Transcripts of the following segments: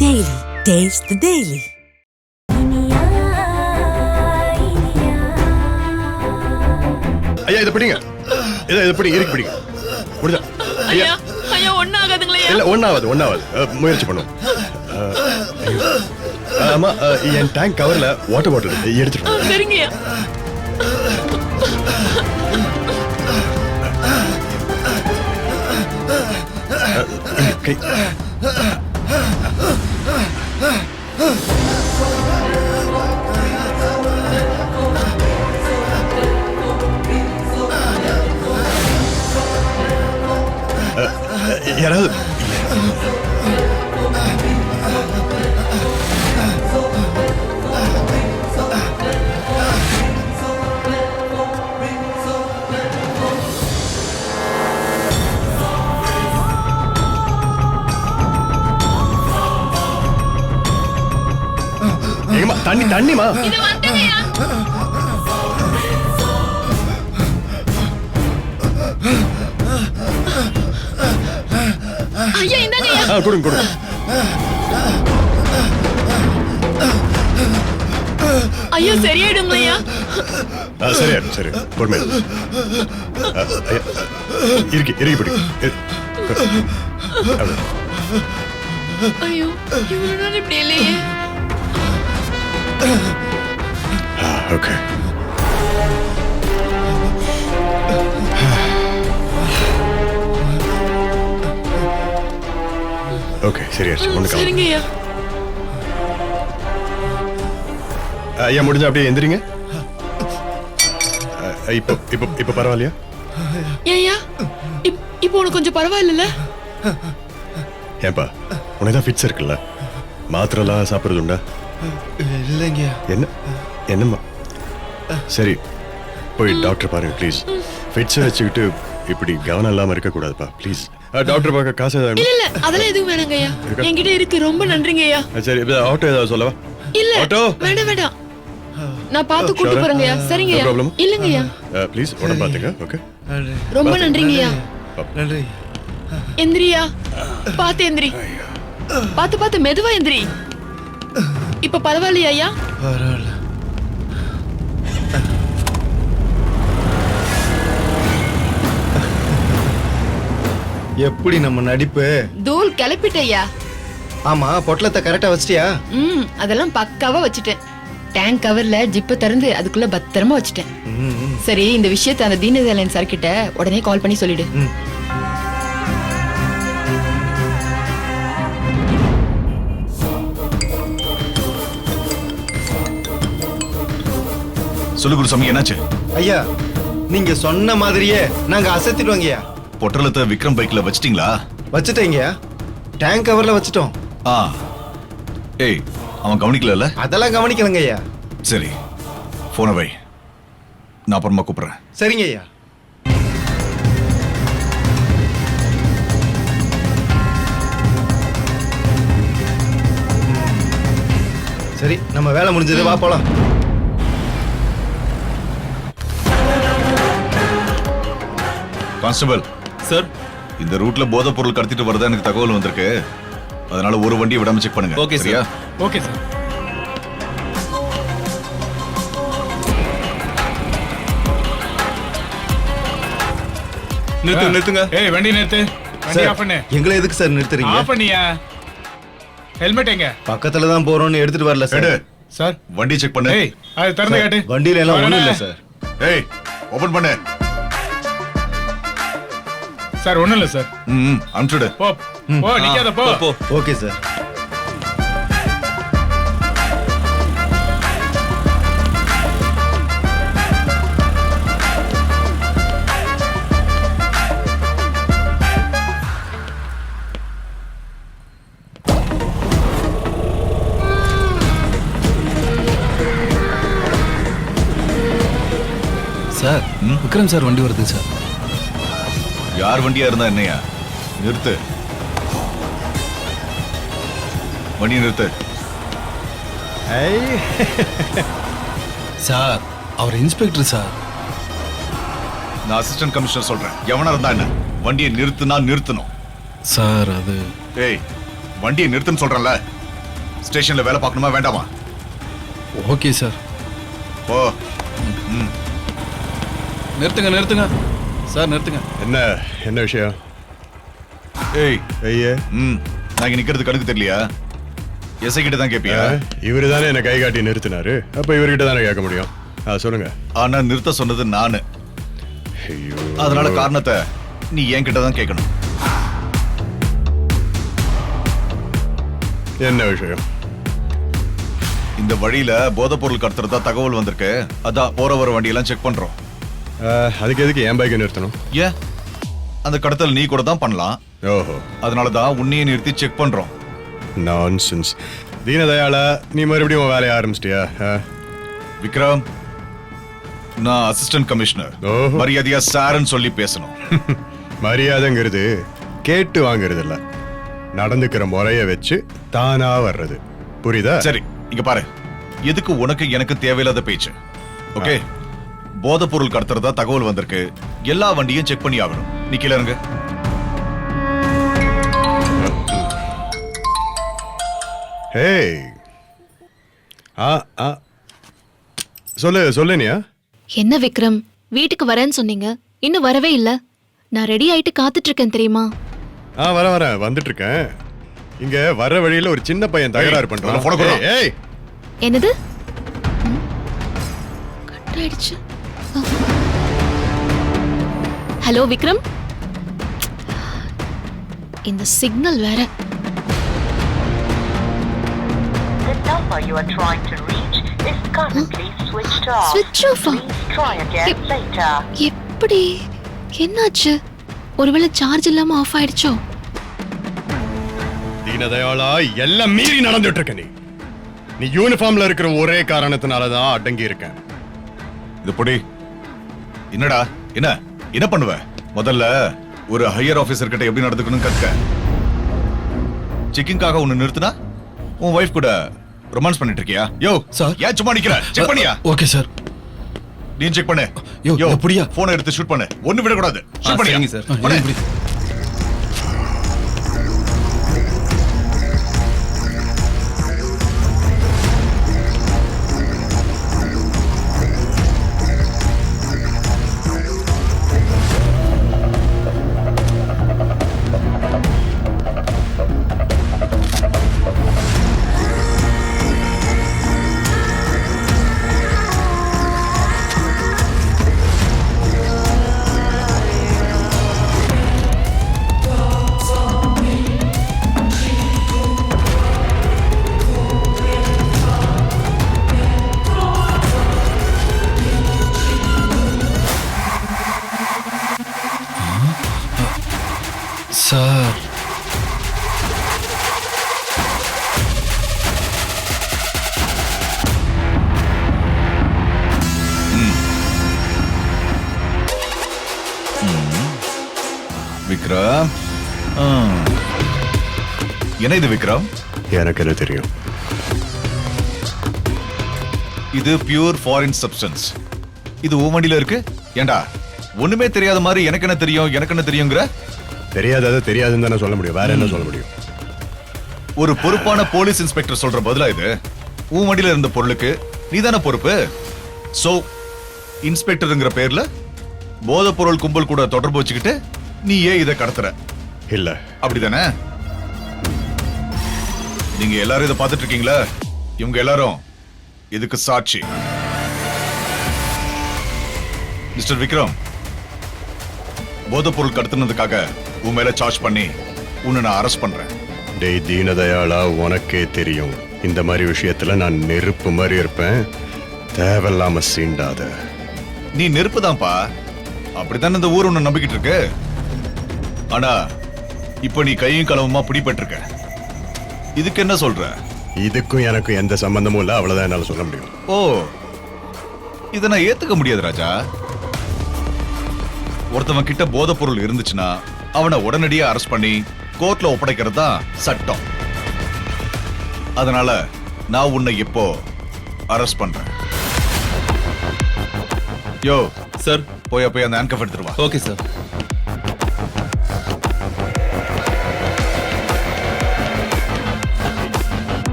Daily. Taste the Daily. ஐயா இதை பிடிங்க, இதை பிடிங்க, இருக்கு பிடிங்க. முடிஞ்சா ஐயா ஐயா ஒண்ணாகாதுங்களே. இல்ல ஒண்ணாவது முயற்சி பண்ணுவோம். ஆமா, என் டேங்க் கவர்ல வாட்டர் பாட்டில் எடுத்துட்டு சரிங்கய்யா. கை யாராவது தண்ணிமா இது வந்துங்கய்யா. ஐயா இந்தாங்கய்யா. கொடுங்க. ஐயா சரியாயிடுங்கய்யா. சரியாயிடும், சரி பொறுமை. இருக்கு பிடி. ஐயோ இவ்வளவு நேரம் இப்படி இல்லையே. ஓகே. ஓகே சரியாச்சு. ஒண்ணு கவலை. சரிங்கய்யா. ஐயா முடிஞ்சா அப்படியே எந்திரிங்க. இப்போ பரவாயில்லையா? ஏய்யா இப்போ உனக்கு கொஞ்சம் பரவாயில்ல? ஏன்பா உனக்கு தான் ஃபிட்ஸ் இருக்குல்ல, மாத்திரைலாம் சாப்பிட்றது உண்டா? இல்லைங்க. என்னம்மா? சரி போய் டாக்டர் பாருங்க ப்ளீஸ். ஃபிட்ஸை வச்சுக்கிட்டு இப்படி கவனம் இல்லாமல் இருக்கக்கூடாதுப்பா ப்ளீஸ். டாக்டர் பார்க்க காசு ஏதாவது? இல்ல அதெல்லாம் எதுவும் வேணாங்கய்யா, என்கிட்ட இருக்கு. ரொம்ப நன்றிங்கய்யா. சரி ஆட்டோ ஏதாவது சொல்லவா? இல்ல ஆட்டோ வேண்டாம், நான் பார்த்து கூட்டு போறேங்கய்யா. சரிங்கய்யா. இல்லங்கய்யா ப்ளீஸ் உடம்பு பார்த்துக்க. ஓகே ரொம்ப நன்றிங்கய்யா. நன்றி. எந்திரியா, பார்த்து எந்திரி. பார்த்து மெதுவா எந்திரி. இப்ப பரவாயில்லையா ஐயா? பரவாயில்ல. எப்படி நம்ம நடிப்பு? தூள் கிளப்பிட்டய்யா. ஆமா, பொட்டலத்தை கரெக்டா வச்சிட்டியா? அதெல்லாம் பக்காவா வச்சுட்டேன். டேங்க் கவர்ல ஜிப்ப திறந்து அதுக்குள்ள பத்திரமா வச்சுட்டேன். சரி, இந்த விஷயத்தை அந்த தீனதயாளன் சார் கிட்ட உடனே கால் பண்ணி சொல்லிடு. சொல்லு குருசாமி, என்னாச்சு? ஐயா நீங்க சொன்ன மாதிரியே நாங்க அசத்திடுவோங்கய்யா. பொட்டலத்தை விக்ரம் பைக்ல வச்சிட்டீங்களா? வச்சுட்டேங்கய்யா, டேங்க் கவர்ல வச்சுட்டோம். ஏய் அவன் கவனிக்கல? அதெல்லாம் கவனிக்கலங்கய்யா. சரி போன வை, நான் அப்புறமா கூப்பிடுறேன். சரிங்க ஐயா. சரி நம்ம வேலை முடிஞ்சது, வா போலாம். கான்ஸ்டபிள் சார், இந்த ரூட்ல போதைப் பொருள் கடத்திட்டு வரதா எனக்கு தகவல் வந்திருக்கு. அதனால ஒரு வண்டியை விடாம செக் பண்ணுங்க. ஓகே சரியா? Okay sir. நிறுத்துங்க. ஏய் வண்டி நிறுத்து. வண்டி ஆஃப் பண்ணு. எங்களை எதுக்கு சார் நிறுத்துறீங்க? ஆஃப் பண்ணியா? ஹெல்மெட் எங்க? பக்கத்துல தான் போறோம்னு எடுத்துட்டு வரல சார். சார் வண்டி செக் பண்ணு. ஏய் அது திறந்து காட்டு. வண்டியில எல்லாம் ஒண்ணும் இல்ல சார். ஏய் ஓபன் பண்ணு. சார் ஒண்ணும் இல்ல சார். அனுப்பிச்சுடு. போ போ, நிக்காத போ. Okay sir. Sir Vikram sir வண்டி வருது சார். யார் வண்டியா இருந்தா என்னையா? நிறுத்து, வண்டி நிறுத்து. சார் அவர் இன்ஸ்பெக்டர் சார். நான் அசிஸ்டன்ட் கமிஷனர் சொல்றேன். எவனா இருந்தா என்ன, வண்டியை நிறுத்துனா நிறுத்தணும் சார். அது ஏய் வண்டியை நிறுத்துன்னு சொல்றேன்ல. ஸ்டேஷன்ல வேலை பார்க்கணுமா வேண்டாமா? Okay sir. ஓ நிறுத்துங்க நிறுத்துங்க சார், நிறுத்துங்க. என்ன விஷயம்? ஏய் ஐயே, நான் இங்க நிக்கிறது கணக்கு தெரியலையா? எஸ்ஐ கிட்ட தான் கேப்பியா? இவரு தானே என்ன கை காட்டி நிறுத்தினாரு, அப்ப இவர்கிட்ட தானே கேட்க முடியும். சொல்லுங்க. ஆனா நிறுத்த சொன்னது நானு. ஐயோ, அதனால காரணத்தை நீ என்கிட்ட தான் கேட்கணும். என்ன விஷயம்? இந்த வழியில போதைப் பொருள் கடத்துறதா தகவல் வந்திருக்கு. அதான் போற வர வண்டியெல்லாம் செக் பண்றோம். அதுக்கு எதுக்கு என் பைக்கை நிறுத்தணும்? ஏன் அந்த கடத்தல் நீ கூட தான் பண்ணலாம். ஓஹோ, அதனாலதான் உன்னையே நிறுத்தி செக் பண்றோம். நான்சென்ஸ். தீனதயாளா, நீ மறுபடியும் உன் வேலையை ஆரம்பிச்சிட்டியா? விக்ரம், நான் அசிஸ்டன்ட் கமிஷனர். ஓஹோ. மரியாதையா சார்ன்னு சொல்லி பேசணும். மரியாதைங்கிறது கேட்டு வாங்குறது இல்ல, நடந்துக்கிற முறைய வச்சு தானா வர்றது. புரியுதா? சரி, இங்க பாரு. எதுக்கு உனக்கு எனக்கு தேவையில்லாத பேச்சு? ஓகே, போதைப் பொருள் கடத்துறதா தகவல் வந்திருக்கு. எல்லா வண்டியும் செக் பண்ணி ஆகணும். நீ கீழ இறங்கு. ஹேய், சொல்லுனியா? என்ன விக்ரம், வீட்டுக்கு வரேன்னு சொன்னீங்க, இன்னும் வரவே இல்ல. நான் ரெடி ஆயிட்டு காத்துட்டு இருக்கேன் தெரியுமா? வரேன், வந்துட்டு இருக்கேன். இங்க வர வழியில ஒரு சின்ன பையன் தகராறு பண்றான். போன போன. ஏய், என்னது? கட் ஆயிடுச்சு. ஹலோ விக்ரம், இந்த சிக்னல் வேற. The number you are trying to reach is currently switched off. Switch off? Please try again later. எப்படி? என்னாச்சு? ஒருவேளை சார்ஜ் இல்லாம ஆஃப் ஆயிடுச்சோ? தீனதயாளா, எல்லாம் மீறி நடந்துட்டு இருக்க. நீ யூனிஃபார்ம்ல இருக்கிற ஒரே காரணத்தினாலதான் அடங்கி இருக்கேன். இது பொடி. என்னடா, என்ன பண்ணுவ? முதல்ல ஒரு ஹையர் ஆபீசர் கிட்ட எப்படி நடந்துக்கணும் கத்துக்க. செக்கிங்காக உன்னை நிறுத்தினா உன் வைஃப் கூட ரொமான்ஸ் பண்ணிட்டு இருக்கியா? யோ சார். ஏன் சும்மா நிக்கிற? செக் பண்ணியா? Okay sir. நீ செக் பண்ணு. யோ, எப்படியா? போனை எடுத்து ஷூட் பண்ணு. ஒண்ணு விட கூடாது. ஷூட் பண்ணியா? சார். பண்ணு. சார், விக்ரம், என்ன இது விக்ரம்? எனக்கு என்ன தெரியும்? இது பியூர் ஃபாரின் சப்ஸ்டன்ஸ். இது உன் வண்டியில இருக்கு. ஏண்டா ஒண்ணுமே தெரியாத மாதிரி எனக்கு என்ன தெரியும் எனக்கு என்ன தெரியுங்கிற? தெரியாததை தெரியாதுன்னு தானே சொல்ல முடியும், வேற என்ன சொல்ல முடியும்? ஒரு பொறுப்பான போலீஸ் இன்ஸ்பெக்டர் சொல்ற பதிலா இது? உன் வண்டியில இருந்த பொருளுக்கு நீ தானே பொறுப்பு. சோ இன்ஸ்பெக்டர்ங்கிற பேர்ல போதை பொருள் கும்பல் கூட தொடர்பு வச்சுக்கிட்டு நீ ஏன் இதை கடத்துற? இல்ல, அப்படிதானே? நீங்க எல்லாரும் இதை பார்த்துட்டு இருக்கீங்களா? இவங்க எல்லாரும் இதுக்கு சாட்சி. மிஸ்டர் விக்ரம், போதைப் பொருள் கடத்துனதுக்காக உன் மேல சார்ஜ் பண்ணி உன்னை நான் அரெஸ்ட் பண்றேன். டேய் தீனதயாளா, உனக்கே தெரியும் இந்த மாதிரி விஷயத்துல நான் நெருப்பு மாதிரி இருப்பேன். தேவையில்லாம சீண்டாத. நீ நெருப்பு தான்ப்பா. அப்படித்தானே இந்த ஊர் உன்னை நம்பிக்கிட்டு இருக்கு. ஆனா இப்ப நீ கையும் களவுமா பிடிபட்டிருக்க. இதுக்கு என்ன சொல்ற? இதுக்கும் எனக்கும் எந்த சம்பந்தமும் இல்ல, அவ்வளவுதான் என்னால சொல்ல முடியும். ஓ, இதை நான் ஏத்துக்க முடியாது ராஜா. ஒருத்தவன் கிட்ட போதைப் பொருள் இருந்துச்சுன்னா அவனை உடனடியா அரெஸ்ட் பண்ணி கோர்ட்ல ஒப்படைக்கிறது தான் சட்டம். அதனால நான் உன்னை இப்போ அரெஸ்ட் பண்றேன். யோ சார். போய் அந்த ஹேண்ட்கஃப் எடுத்துட்டு வா. Okay sir.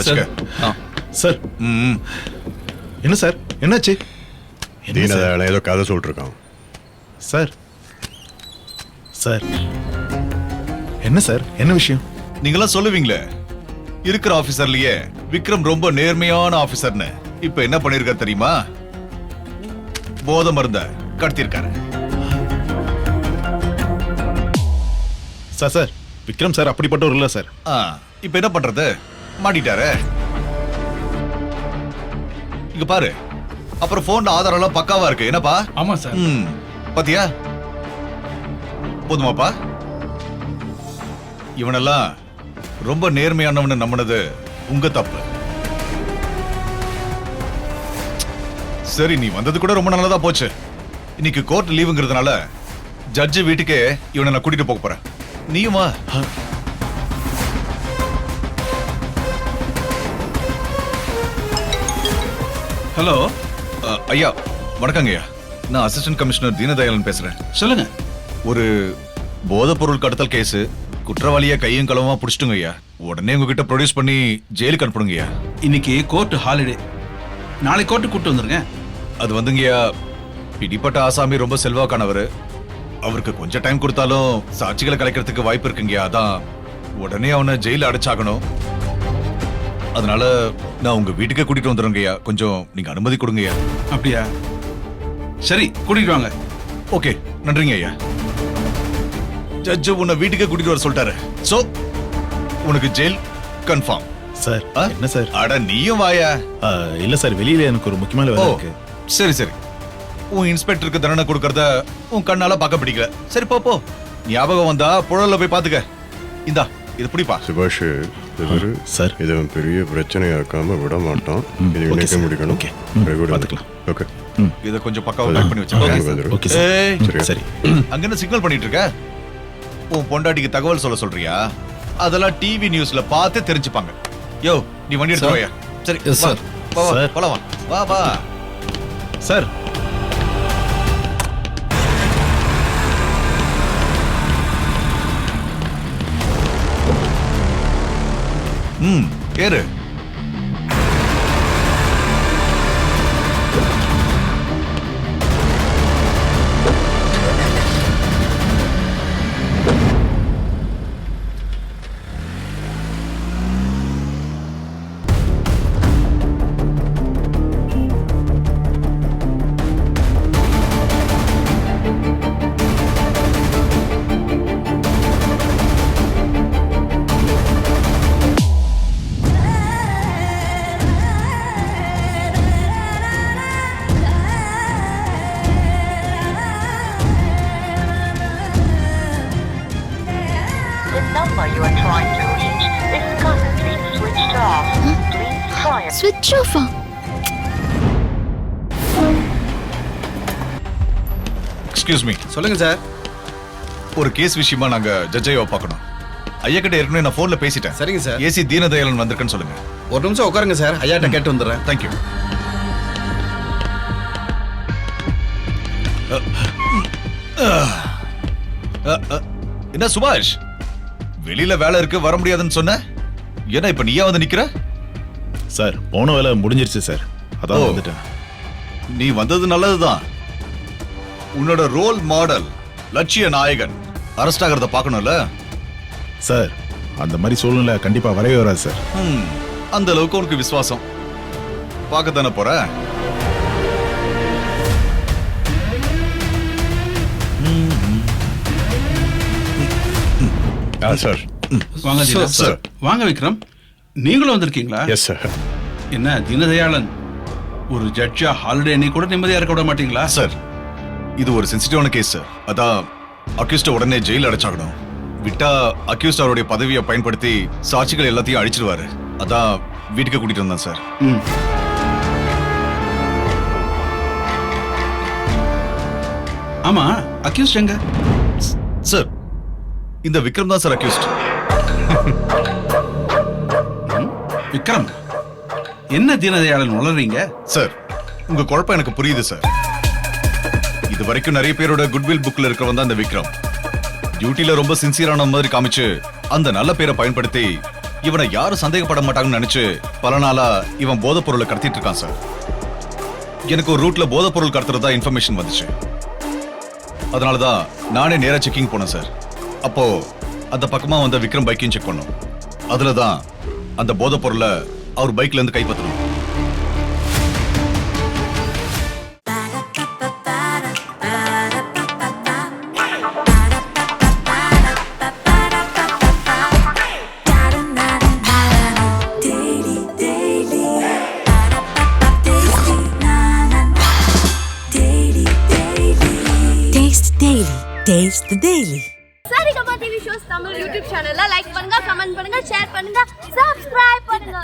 வச்சுக்க. சார் ம். என்ன சார் என்னாச்சு தீனதயாளன் ஏதோ கதை சொல்லிட்டு இருக்கான். சார் சார் என்ன சார் என்ன விஷயம் நீங்களாம் சொல்லுவீங்களே இருக்கிற ஆபீசர்லயே விக்ரம் ரொம்ப நேர்மையான ஆபீசர்னு. இப்ப என்ன பண்ணிருக்காரு தெரியுமா? போதை மருந்த கடத்திருக்காரு. சார் சார் விக்ரம் சார் அப்படிப்பட்டவர் இல்ல சார். இப்ப என்ன பண்றது? மாட்டிட்டாரு. இங்க பாரு, அப்புறம் போன்ல ஆதாரம் எல்லாம் பக்காவா இருக்கு. என்னப்பா? ஆமா சார். பாத்தியா? போதுமாப்பா? இவனெல்லாம் ரொம்ப நேர்மையானவன்னு நம்பினது உங்க தப்பு. சரி, நீ வந்தது கூட ரொம்ப நல்லதா போச்சு. இன்னைக்கு கோர்ட் லீவுங்கிறதுனால ஜட்ஜ் வீட்டுக்கே இவனை நான் கூட்டிட்டு போக போறேன். நீயுமா? ஹலோ ஐயா வணக்கங்க ஐயா. நான் அசிஸ்டன்ட் கமிஷனர் தீனதயாளன் பேசுறேன். சொல்லுங்க. ஒரு போதைப் பொருள் கடத்தல் கேஸ், குற்றவாளியா கையும் களவுமா புடிச்சிட்டுங்க ஐயா. உடனே உங்ககிட்ட ப்ரொடியூஸ் பண்ணி ஜெயிலுக்கு அனுப்புங்க ஐயா. இன்னைக்கு கோர்ட் ஹாலிடே, நாளை கோர்ட்டு கூட்டு வந்துருங்க. அது வந்துங்கய்யா, பிடிப்பட்ட ஆசாமி ரொம்ப செல்வாக்கானவர். அவருக்கு கொஞ்சம் டைம் கொடுத்தாலும் சாட்சிகளை கலைக்கிறதுக்கு வாய்ப்பு இருக்குங்கய்யா. அதான் உடனே அவனை ஜெயில அடைச்சாகணும். அதனால நான் உங்க வீட்டுக்கே கூட்டிட்டு வந்துடுங்கய்யா. கொஞ்சம் நீங்க அனுமதி கொடுங்கய்யா. அப்படியா? சரி, கூட்டிட்டு வாங்க. ஓகே, நன்றிங்க ஐயா. ஜட்ஜ் உன்னை வீட்டுக்கே கூட்டிட்டு வர சொல்லிட்டாரு. சோ உனக்கு ஜெயில் கன்ஃபார்ம். சார் என்ன சார்? அட நீயும் வாயா. இல்ல சார், வெளியில எனக்கு ஒரு முக்கியமான வேலை இருக்கு. சரி சரி, உன் இன்ஸ்பெக்டருக்கு தண்டனை கொடுக்கறத உன் கண்ணால பார்க்க பிடிக்கல. சரி போ போ. ஞாபகம் வந்தா புழல்ல போய் பாத்துக்க. இந்தா இது பிடிப்பா. சுபாஷ், இவரு சார். இது பெரிய பிரச்சனையாக்காம விட மாட்டோம். இது ஓகே இன்னைக்கு சார். முடிக்கணும். ஓகே. Very good. பாத்துக்கலாம். ஓகே. இத கொஞ்சம் பக்காவா பேக் பண்ணி வச்சிருக்கேன். வந்துரு. Okay sir. ஏய், சரியா? சரி. அங்க என்ன சிக்னல் பண்ணிட்டு இருக்க? உன் பொண்டாட்டிக்கு தகவல் சொல்றியா? அதெல்லாம் டிவி நியூஸ்ல பார்த்து தெரிஞ்சுப்பாங்க. யோ, நீ வண்டி எடுத்து சார். வாயா. சரி Yes, வா. sir. வா வா, Sir. போலாம் வா. வா வா. சார் ஏறு. The number you are trying to reach is currently switched off. Please try it. ஸ்விட்ச் ஆஃபா? Excuse me. சொல்லுங்க சார். ஒரு கேஸ் விஷயமா நாங்க ஜட்ஜையோ பார்க்கணும். ஐயா கிட்ட ஏற்கனவே நான் போன்ல பேசிட்டேன். சரிங்க சார். ஏசி தீனதயாளன் வந்திருக்குன்னு சொல்லுங்க. ஒரு நிமிஷம் உட்காருங்க சார், ஐயாட்ட கேட்டு வந்துடுறேன். தேங்க்யூ. என்ன சுபாஷ், வெளியில வேலை இருக்கு வர முடியாதுன்னு சொன்ன? ஏன்னா இப்ப நீயா வந்து நிக்கிற? சார் போன வேலை முடிஞ்சிருச்சு சார், அதான் ஓ. வந்துட்டேன். நீ வந்தது நல்லதுதான். உன்னோட ரோல் மாடல் லட்சிய நாயகன் அரெஸ்ட் ஆகிறத பார்க்கணும்ல. சார் அந்த மாதிரி சூழ்நிலை கண்டிப்பா வரவே வராது சார். அந்த அளவுக்கு உனக்கு விசுவாசம். பார்க்கத்தானே போற? சார். வாங்க Sir, sir. வாங்க விக்ரம், நீங்களும் வந்திருக்கீங்களா? Yes sir. என்ன தீனதயாளன், ஒரு ஜட்ஜா ஹாலிடே அன்னைக்கு கூட நிம்மதியா இருக்க விட மாட்டீங்களா? சார், இது ஒரு சென்சிட்டிவான கேஸ் சார். அதான் அக்யூஸ்ட உடனே ஜெயில அடைச்சாகணும். விட்டா அக்யூஸ்ட் அவருடைய பதவியை பயன்படுத்தி சாட்சிகள் எல்லாத்தையும் அழிச்சிருவாரு. அதான் வீட்டுக்கு கூட்டிட்டு வந்தேன் சார். ஆமா, அக்யூஸ்ட் எங்க? சார், இந்த விக்ரம் தான் சார் அக்யூஸ்ட். விக்ரம், என்ன தீனதயாளன் உளறீங்க? சார், உங்க குழப்பம் எனக்கு புரியுது சார். இது வரைக்கும் நிறைய பேரோட குட்வில் புக்ல இருக்கிறவன் தான் இந்த விக்ரம். டியூட்டில ரொம்ப சின்சியரான மாதிரி காமிச்சு அந்த நல்ல பேரை பயன்படுத்தி இவனை யாரும் சந்தேகப்பட மாட்டாங்கன்னு நினைச்சு பல நாளா இவன் போதைப் பொருளை கடத்திட்டு இருக்கான் சார். எனக்கு ஒரு ரூட்ல போதைப் பொருள் கடத்துறதா இன்ஃபர்மேஷன் வந்துச்சு. அதனாலதான் நானே நேரா செக்கிங் போனேன் சார். அப்போ அந்த பக்கமா வந்த விக்ரம் பைக்கையும் செக் பண்ணோம். அதுலதான் அந்த போதைப் பொருளை அவர் பைக்ல இருந்து கைப்பற்றணும். Taste the Daily. Taste the Daily. Saregama TV shows Tamil YouTube சேனல்ல லைக் பண்ணுங்க, கமெண்ட் பண்ணுங்க, ஷேர் பண்ணுங்க, சப்ஸ்கிரைப் பண்ணுங்க.